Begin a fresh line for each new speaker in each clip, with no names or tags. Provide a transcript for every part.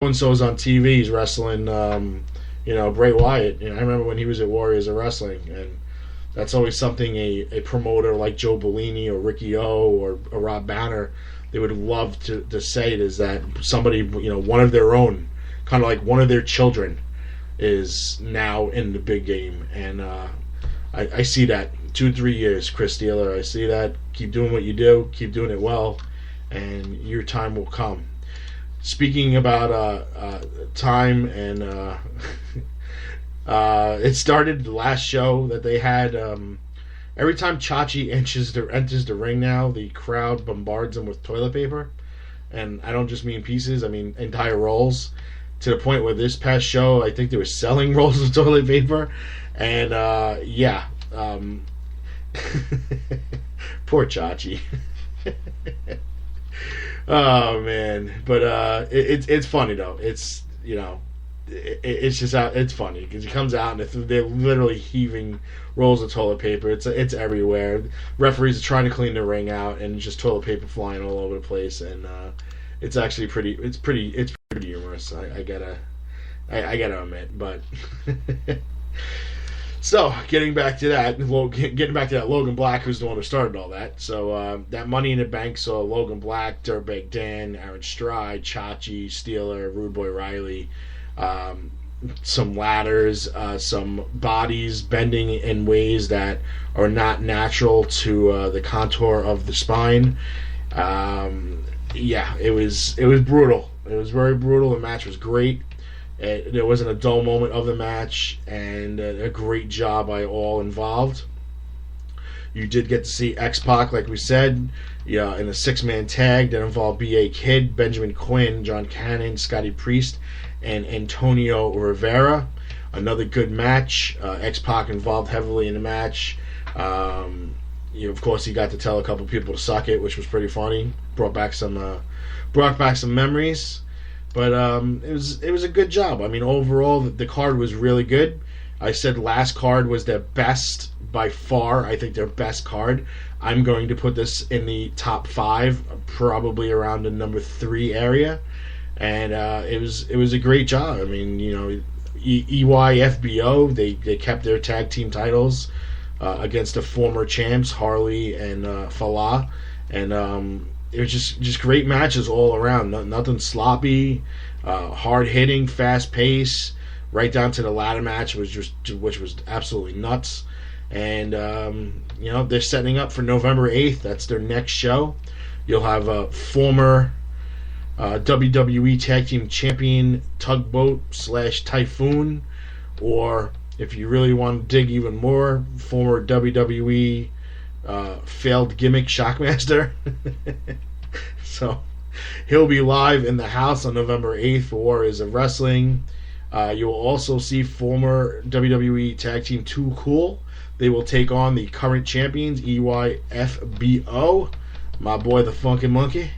and so's on TV. He's wrestling, Bray Wyatt. I remember when he was at Warriors of Wrestling, and that's always something a promoter like Joe Bellini or Ricky O or Rob Banner, they would love to say it, is that somebody, one of their own, kind of like one of their children, is now in the big game. And I see that 2-3 years, Chris Steeler. I see that. Keep doing what you do. Keep doing it well, and your time will come. Speaking about time and it started the last show that they had. Every time Chachi enters the ring now, the crowd bombards him with toilet paper, and I don't just mean pieces. I mean entire rolls. To the point where this past show, I think they were selling rolls of toilet paper, and poor Chachi. Oh man, but it's funny though. It's it's just it's funny because he comes out and they're literally heaving rolls of toilet paper. It's everywhere. Referees are trying to clean the ring out and just toilet paper flying all over the place, and it's actually pretty. It's pretty humorous. I gotta admit, but. So, getting back to that, Logan Black, who's the one who started all that. So, that Money in the Bank saw Logan Black, Dirtbag Dan, Aaron Stride, Chachi, Steeler, Rude Boy Riley, some ladders, some bodies bending in ways that are not natural to the contour of the spine. It was brutal. It was very brutal. The match was great. There wasn't a dull moment of the match, and a great job by all involved. You did get to see X-Pac, like we said, in a 6-man tag that involved B.A. Kidd, Benjamin Quinn, John Cannon, Scotty Priest, and Antonio Rivera. Another good match. X-Pac involved heavily in the match. Of course, he got to tell a couple people to suck it, which was pretty funny. Brought back some memories. But it was a good job. I mean, overall, the card was really good. I said last card was their best by far. I think their best card. I'm going to put this in the top 5, probably around the number 3 area. And it was a great job. I mean, EYFBO, they kept their tag team titles against the former champs, Harley and Falah. And it was just great matches all around. Nothing sloppy, hard hitting, fast pace, right down to the ladder match, which was absolutely nuts. And they're setting up for November 8th. That's their next show. You'll have a former WWE Tag Team Champion Tugboat / Typhoon, or if you really want to dig even more, former WWE failed gimmick Shockmaster. So he'll be live in the house on November 8th for Warriors of Wrestling. You will also see former WWE Tag Team Too Cool. They will take on the current champions, EYFBO, my boy the Funkin' Monkey.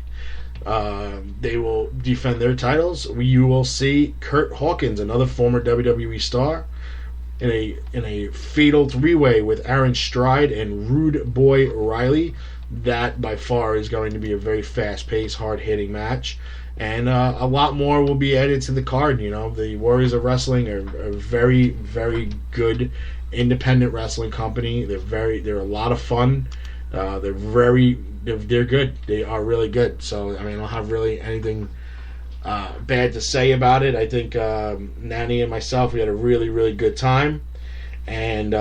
They will defend their titles. You will see Kurt Hawkins, another former WWE star, in a fatal 3-way with Aaron Stride and Rude Boy Riley. That by far is going to be a very fast-paced, hard-hitting match, and a lot more will be added to the card. The Warriors of Wrestling are a very, very good independent wrestling company. They're a lot of fun. They're good. They are really good. So I don't have really anything bad to say about it. I think Nanny and myself, we had a really, really good time, and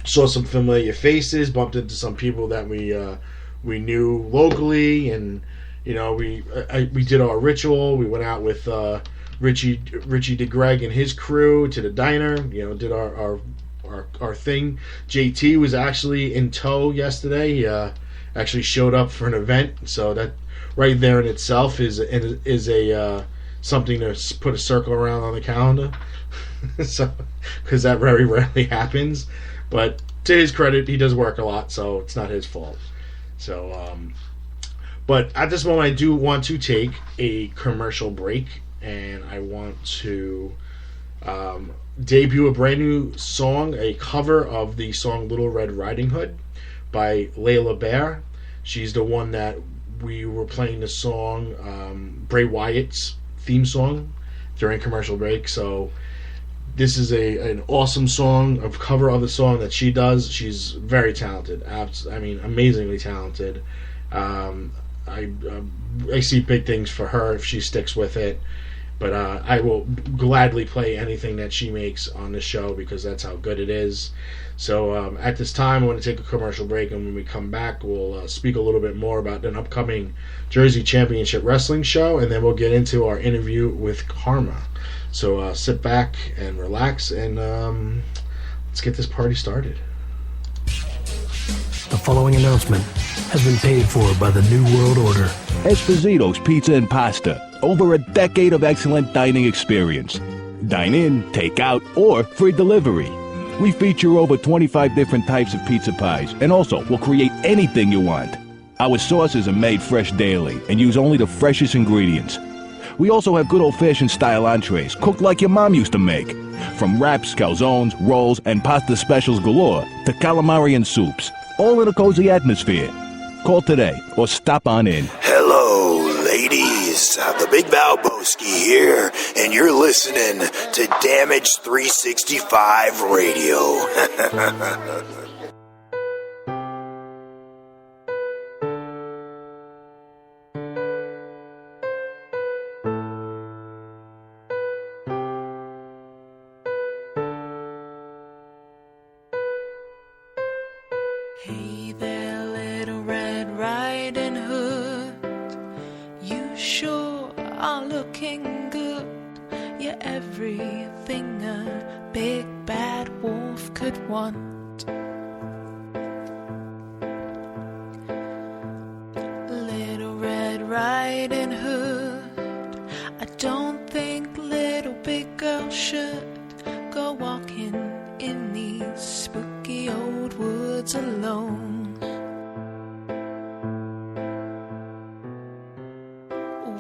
saw some familiar faces, bumped into some people that we knew locally, and we did our ritual. We went out with Richie DeGreg and his crew to the diner. Did our thing. JT was actually in tow yesterday. He actually showed up for an event, so that right there in itself is a something to put a circle around on the calendar. So, because that very rarely happens. But to his credit, he does work a lot, so it's not his fault. So, but at this moment, I do want to take a commercial break, and I want to debut a brand new song, a cover of the song Little Red Riding Hood by Layla Bear. She's the one that we were playing the song Bray Wyatt's theme song during commercial break. So this is an awesome song, a cover of the song that she does. She's very talented. Amazingly talented. I see big things for her if she sticks with it. But I will gladly play anything that she makes on the show because that's how good it is. So at this time, I want to take a commercial break, and when we come back, we'll speak a little bit more about an upcoming Jersey Championship Wrestling show, and then we'll get into our interview with Kharma. So sit back and relax, and let's get this party started.
The following announcement has been paid for by the New World Order.
Esposito's Pizza and Pasta. Over a decade of excellent dining experience. Dine in, take out, or free delivery. We feature over 25 different types of pizza pies, and also will create anything you want. Our sauces are made fresh daily and use only the freshest ingredients. We also have good old-fashioned style entrees, cooked like your mom used to make. From wraps, calzones, rolls, and pasta specials galore to calamari and soups, all in a cozy atmosphere. Call today or stop on in.
Hello, ladies. The Big Valboski here, and you're listening to Damage 365 Radio.
Hey there, little Red Riding Hood. You sure are looking good. You're everything a big bad wolf could want. Little Red Riding Hood. I don't think little big girl should go walking in these spooky old woods alone.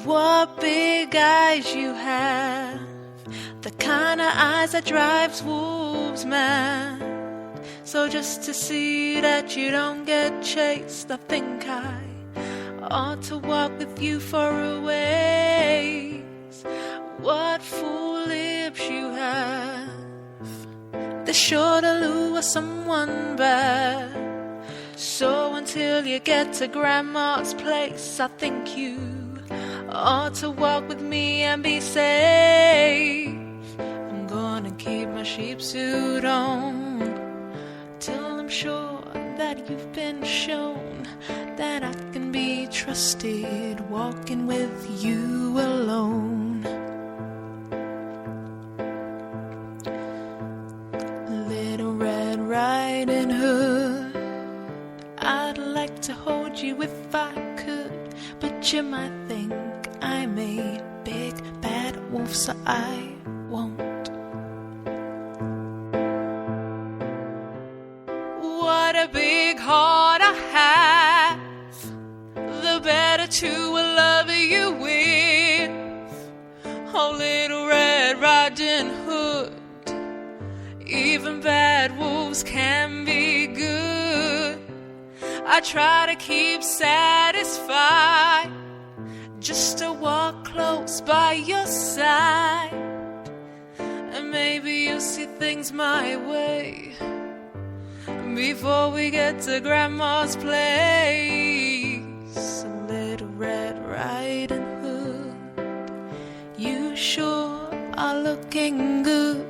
What big eyes you have, the kind of eyes that drives wolves mad. So just to see that you don't get chased, I think I ought to walk with you for a ways. What fool lips you have, they're sure to lure someone bad. So until you get to Grandma's place, I think you ought to walk with me and be safe. I'm gonna keep my sheep suit on till I'm sure that you've been shown that I can be trusted walking with you alone. Little Red Riding Hood, I'd like to hold you if I could, but you might think I'm a big bad wolf, so I won't. What a big heart I have, the better to love you with. Oh, Little Red Riding Hood, even bad wolves can be good. I try to keep satisfied just to walk close by your side, and maybe you'll see things my way before we get to Grandma's place. A Little Red Riding Hood, you sure are looking good.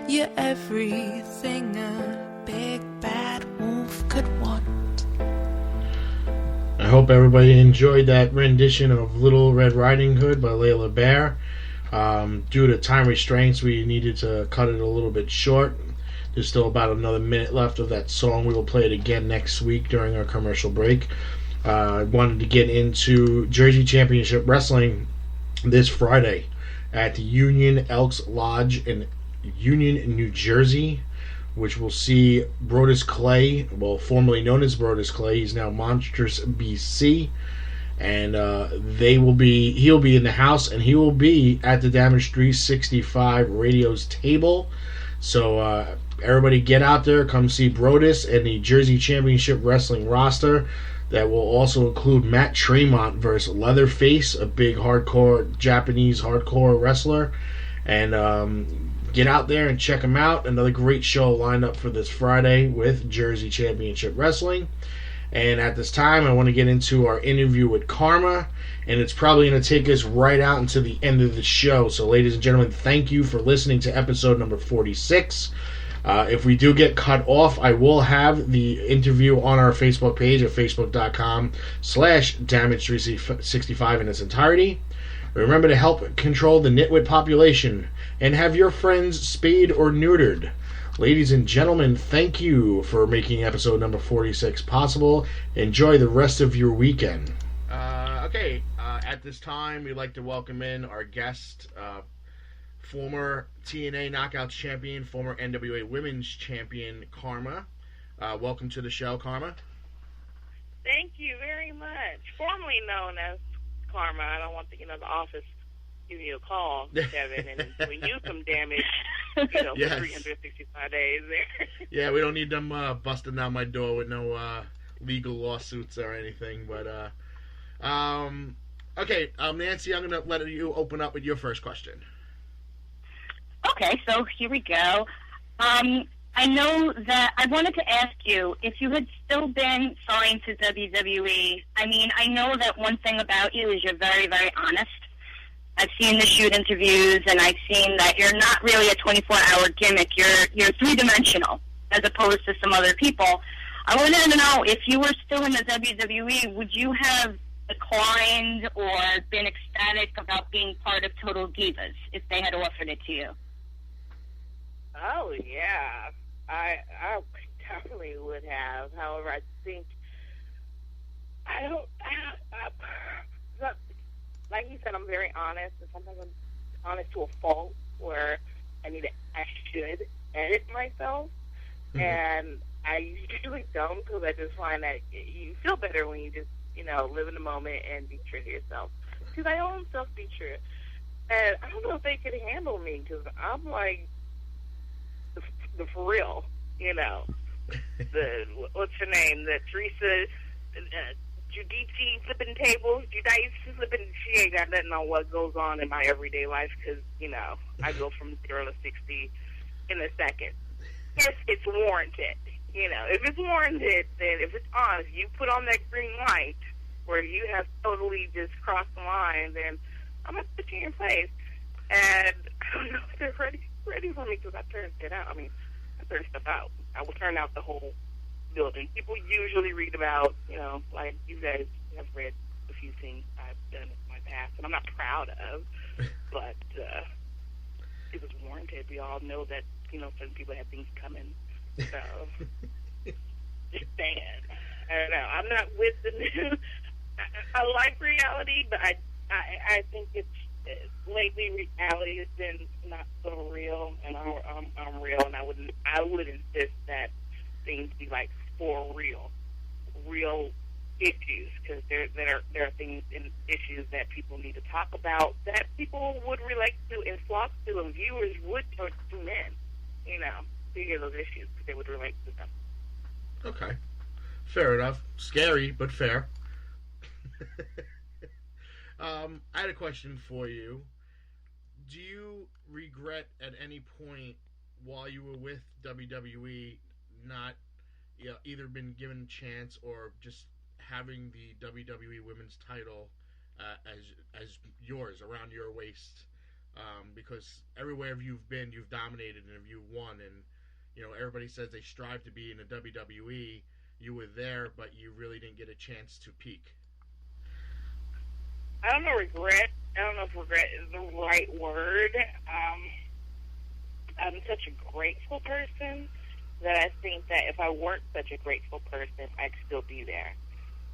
You're everything a big bad wolf could want.
I hope everybody enjoyed that rendition of Little Red Riding Hood by Layla Bear. Due to time restraints, we needed to cut it a little bit short. There's still about another minute left of that song. We will play it again next week during our commercial break. I wanted to get into Jersey Championship Wrestling this Friday at the Union Elks Lodge in Union, New Jersey, which will see Brodus Clay, well, formerly known as Brodus Clay. He's now Monstrous BC, and he'll be in the house, and he will be at the Damage 365 Radio's table. So everybody get out there, come see Brodus and the Jersey Championship Wrestling roster. that will also include Matt Tremont versus Leatherface, a big Japanese hardcore wrestler. And get out there and check him out. Another great show lined up for this Friday with Jersey Championship Wrestling. And at this time, I want to get into our interview with Kharma, and it's probably going to take us right out into the end of the show. So, ladies and gentlemen, thank you for listening to episode number 46. If we do get cut off, I will have the interview on our Facebook page at facebook.com/damage365 in its entirety. Remember to help control the nitwit population and have your friends spayed or neutered. Ladies and gentlemen, thank you for making episode number 46 possible. Enjoy the rest of your weekend. At this time, we'd like to welcome in our guest, former TNA Knockouts champion, former NWA Women's champion, Kharma. Welcome to the show, Kharma.
Thank you very much. Formerly known as Kharma. I don't want the office give you a call, Kevin, and we knew some damage, yes. For 365 days there.
Yeah, we don't need them busting down my door with no legal lawsuits or anything. But Nancy, I'm going to let you open up with your first question.
Okay, so here we go. I know that I wanted to ask you if you had still been signed to WWE. I mean, I know that one thing about you is you're very, very honest. I've seen the shoot interviews, and I've seen that you're not really a 24-hour gimmick. You're three-dimensional, as opposed to some other people. I wanted to know, if you were still in the WWE, would you have declined or been ecstatic about being part of Total Divas if they had offered it to you?
Oh, yeah. I definitely would have. However, I think like you said, I'm very honest, and sometimes I'm honest to a fault where I should edit myself, and I usually don't, because I just find that you feel better when you just, live in the moment and be true to yourself. Because I own self-be true. And I don't know if they could handle me, because I'm like the for real, what's her name? The Teresa Judici flipping tables, Judici flipping. She ain't got nothing on what goes on in my everyday life, because I go from 0 to 60 in a second. Yes, it's warranted. If it's warranted, then if it's on, if you put on that green light where you have totally just crossed the line, then I'm gonna put you in your place. And I don't know if they're ready for me, because I turned it out. I turned stuff out. I will turn out the whole building. People usually read about, like you guys have read a few things I've done in my past, and I'm not proud of, but it was warranted. We all know that, certain people have things coming. So, just saying. I don't know. I'm not with the new. I like reality, but I think it's lately reality has been not so real, and I'm real, and I would insist that things be like for real issues, because there are things and issues that people need to talk about that people would relate to and flock to, and viewers would tune in, to hear those issues, because they would relate to them.
Okay, fair enough. Scary, but fair. I had a question for you. Do you regret at any point while you were with WWE not either been given a chance or just having the WWE Women's title as yours around your waist? Because everywhere you've been, you've dominated and you've won, and everybody says they strive to be in the WWE. You were there, but you really didn't get a chance to peak.
I don't know regret. I don't know if regret is the right word. I'm such a grateful person that I think that if I weren't such a grateful person, I'd still be there.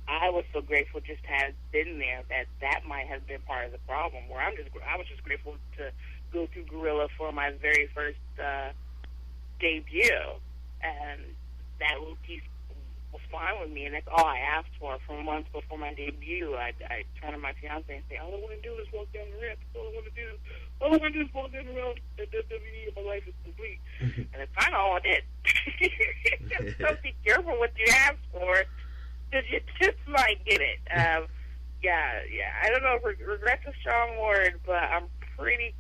I was so grateful just to have been there that might have been part of the problem. Where I was just grateful to go through Gorilla for my very first debut, and that piece was fine with me, and that's all I asked for. For months before my debut, I turned to my fiance and said, all I want to do is walk down the ramp. All I want to do is walk down the ramp at WWE, and my life is complete. And it's kind of all I did. So be careful what you ask for, you just might get it. Yeah. I don't know if regret's a strong word, but I'm pretty